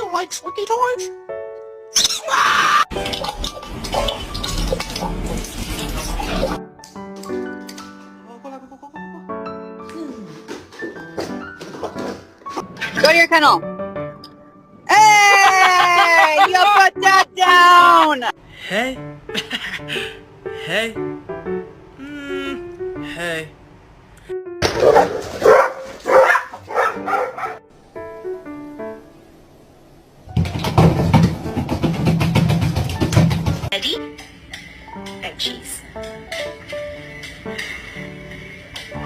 you like slinky toys? Go to your kennel. Hey! You put that down! Hey. Hey. Hey.